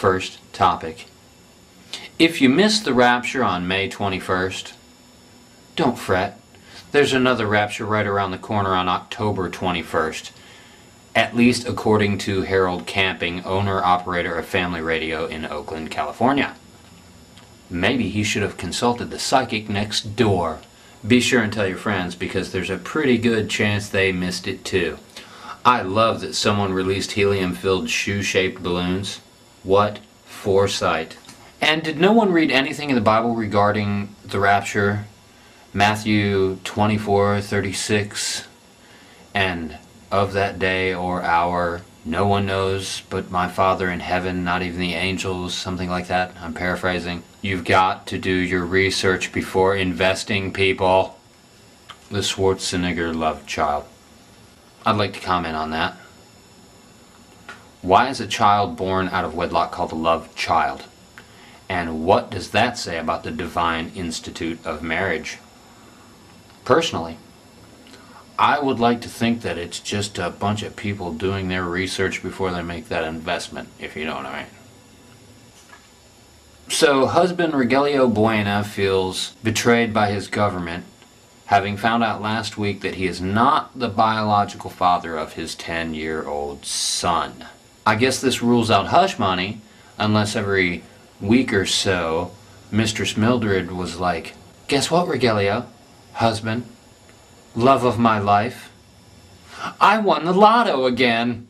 first topic. If you missed the rapture on May 21st, don't fret. There's another rapture right around the corner on October 21st, at least according to Harold Camping, owner-operator of Family Radio in Oakland, California. Maybe he should have consulted the psychic next door. Be sure and tell your friends, because there's a pretty good chance they missed it too. I love that someone released helium-filled shoe-shaped balloons. What foresight. And did no one read anything in the Bible regarding the rapture? Matthew 24:36, and of that day or hour no one knows but my Father in heaven, not even the angels, something like that. I'm paraphrasing. You've got to do your research before investing, people. The Schwarzenegger love child. I'd like to comment on that. Why is a child born out of wedlock called a love child? And what does that say about the divine institute of marriage? Personally, I would like to think that it's just a bunch of people doing their research before they make that investment, if you know what I mean. So, husband Rogelio Buena feels betrayed by his government, having found out last week that he is not the biological father of his 10-year-old son. I guess this rules out hush money, unless every week or so, Mistress Mildred was like, "Guess what, Rogelio? Husband, love of my life, I won the lotto again."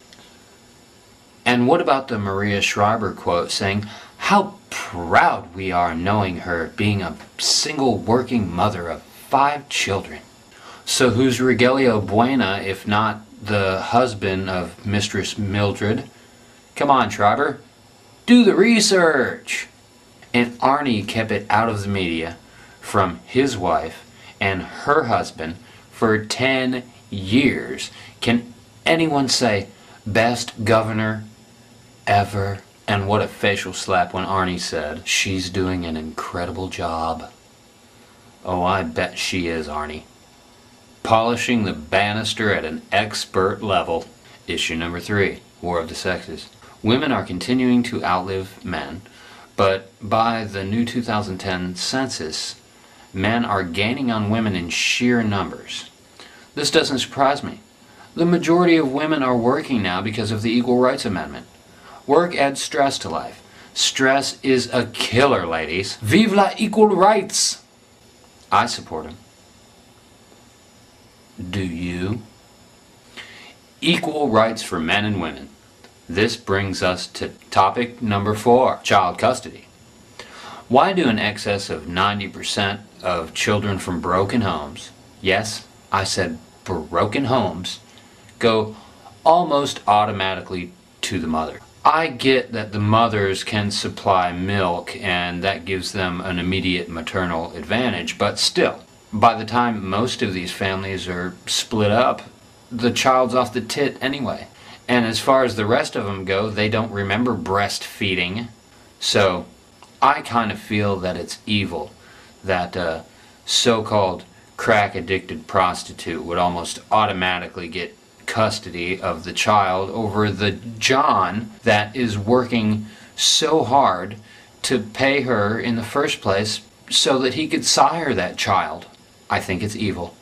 And what about the Maria Shriver quote saying, "How proud we are knowing her being a single working mother of 5 children." So who's Rogelio Buena if not the husband of Mistress Mildred? Come on, Shriver, do the research. And Arnie kept it out of the media from his wife and her husband for 10 years. Can anyone say best governor ever? And what a facial slap when Arnie said, "She's doing an incredible job." Oh, I bet she is, Arnie. Polishing the banister at an expert level. Issue number 3, War of the Sexes. Women are continuing to outlive men, but by the new 2010 census, men are gaining on women in sheer numbers. This doesn't surprise me. The majority of women are working now because of the Equal Rights Amendment. Work adds stress to life. Stress is a killer, ladies. Vive la equal rights! I support him. Do you? Equal rights for men and women. This brings us to topic number 4, child custody. Why do in excess of 90% of children from broken homes, yes, I said broken homes, go almost automatically to the mother? I get that the mothers can supply milk and that gives them an immediate maternal advantage, but still, by the time most of these families are split up, the child's off the tit anyway. And as far as the rest of them go, they don't remember breastfeeding. So I kind of feel that it's evil that a so-called crack-addicted prostitute would almost automatically get custody of the child over the John that is working so hard to pay her in the first place so that he could sire that child. I think it's evil.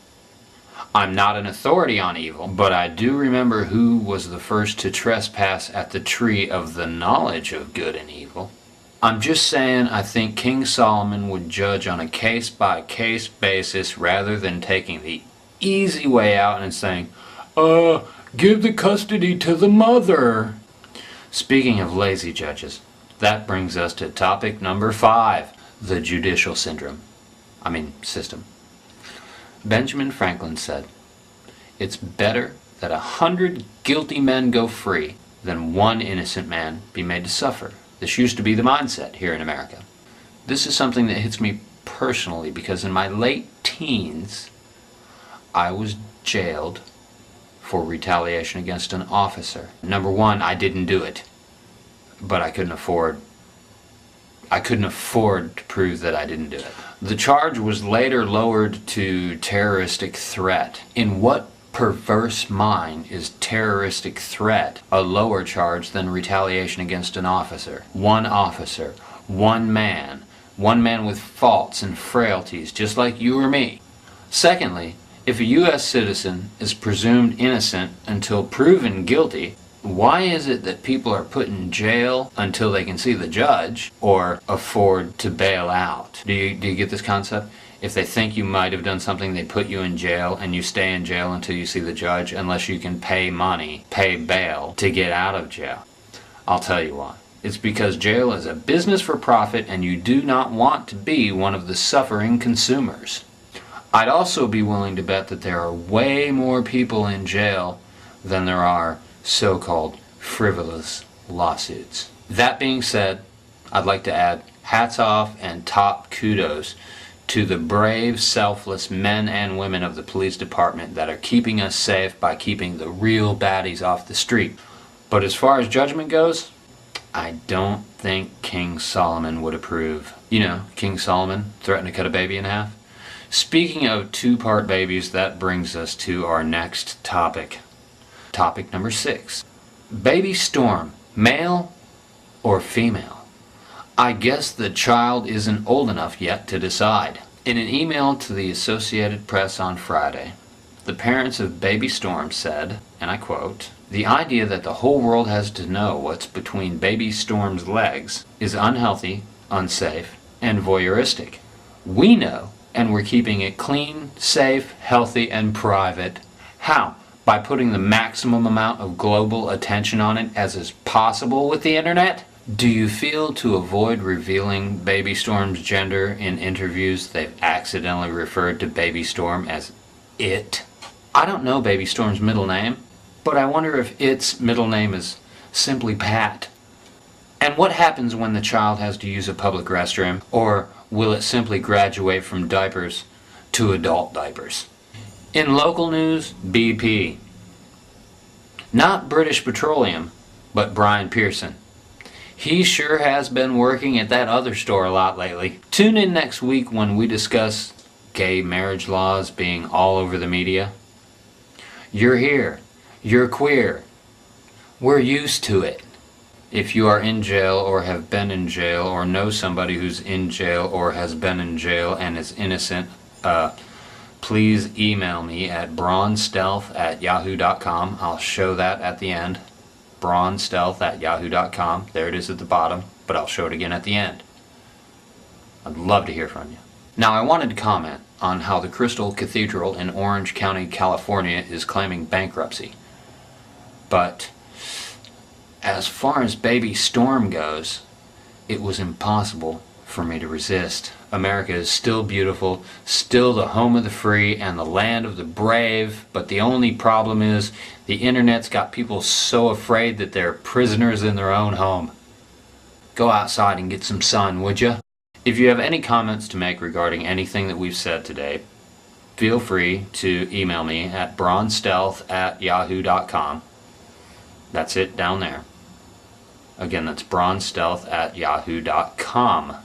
I'm not an authority on evil, but I do remember who was the first to trespass at the tree of the knowledge of good and evil. I'm just saying I think King Solomon would judge on a case-by-case basis rather than taking the easy way out and saying, give the custody to the mother. Speaking of lazy judges, that brings us to topic number 5, the judicial system. Benjamin Franklin said, "It's better that 100 guilty men go free than 1 innocent man be made to suffer." This used to be the mindset here in America. This is something that hits me personally because in my late teens, I was jailed for retaliation against an officer. Number 1, I didn't do it, but I couldn't afford to prove that I didn't do it. The charge was later lowered to terroristic threat. In what perverse mind is terroristic threat a lower charge than retaliation against an officer? One man with faults and frailties, just like you or me. Secondly, if a U.S. citizen is presumed innocent until proven guilty, why is it that people are put in jail until they can see the judge or afford to bail out? Do you get this concept? If they think you might have done something, they put you in jail, and you stay in jail until you see the judge, unless you can pay money, pay bail, to get out of jail. I'll tell you why. It's because jail is a business for profit, and you do not want to be one of the suffering consumers. I'd also be willing to bet that there are way more people in jail than there are so-called frivolous lawsuits. That being said, I'd like to add hats off and top kudos to the brave, selfless men and women of the police department that are keeping us safe by keeping the real baddies off the street. But as far as judgment goes, I don't think King Solomon would approve. You know, King Solomon threatened to cut a baby in half. Speaking of two-part babies, that brings us to our next topic. Topic number 6. Baby Storm, male or female? I guess the child isn't old enough yet to decide. In an email to the Associated Press on Friday, the parents of Baby Storm said, and I quote, "The idea that the whole world has to know what's between Baby Storm's legs is unhealthy, unsafe, and voyeuristic. We know, and we're keeping it clean, safe, healthy, and private. How? By putting the maximum amount of global attention on it as is possible with the internet? Do you feel to avoid revealing Baby Storm's gender in interviews they've accidentally referred to Baby Storm as it? I don't know Baby Storm's middle name, but I wonder if its middle name is simply Pat. And what happens when the child has to use a public restroom, or will it simply graduate from diapers to adult diapers?" In local news, BP. Not British Petroleum, but Brian Pearson. He sure has been working at that other store a lot lately. Tune in next week when we discuss gay marriage laws being all over the media. You're here. You're queer. We're used to it. If you are in jail or have been in jail or know somebody who's in jail or has been in jail and is innocent, please email me at braunstealth@yahoo.com. I'll show that at the end. braunstealth@yahoo.com. There it is at the bottom, but I'll show it again at the end. I'd love to hear from you. Now, I wanted to comment on how the Crystal Cathedral in Orange County, California is claiming bankruptcy. But as far as Baby Storm goes, it was impossible for me to resist. America is still beautiful, still the home of the free and the land of the brave, but the only problem is the internet's got people so afraid that they're prisoners in their own home. Go outside and get some sun, would you? If you have any comments to make regarding anything that we've said today, feel free to email me at braunstealth@yahoo.com. That's it down there. Again, that's braunstealth@yahoo.com.